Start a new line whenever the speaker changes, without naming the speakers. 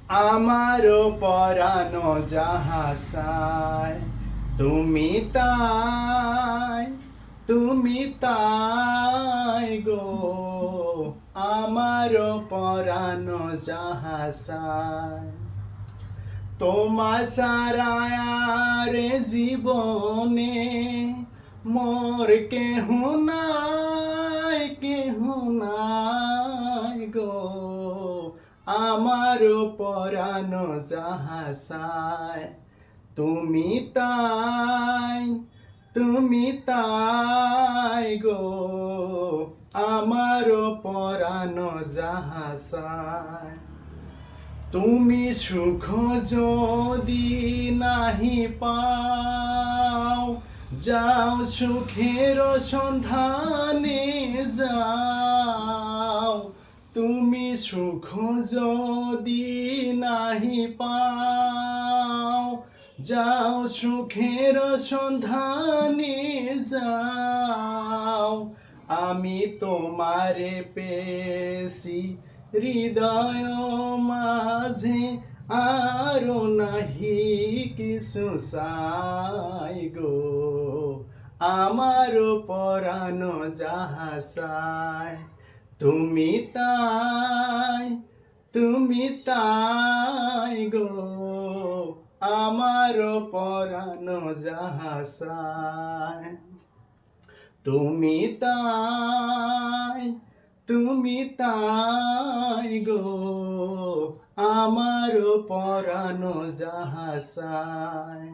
আমারও পরানো যাহা চায় তুমি তাই, তুমি তাই গো। আমারও পরানো যাহা চায় তোমা ছাড়া আর জীবনে মোর কেহ নাই, কেহ নাই গো। আমার পরানো যাহা চায় তুমি তাই, তুমি তাই গো। আমার পরানো যাহা চায় তুমি সুখ যদি নাহি পাও, যাও সুখের সন্ধানে যাও। তুমি সুখ যদি নাহি পাও, যাও সুখের সন্ধানে যাও। আমি তোমারে পেয়েছি হৃদয় মাঝে, আরো নাহি কিছু চাই গো। আমার পরানো যাহা চায় তুমি তাই, তুমি তাই গো। আমার পরানো যাহা চায় তুমি তাই, তুমি তাই গো। আমার পরানো যাহা চায়।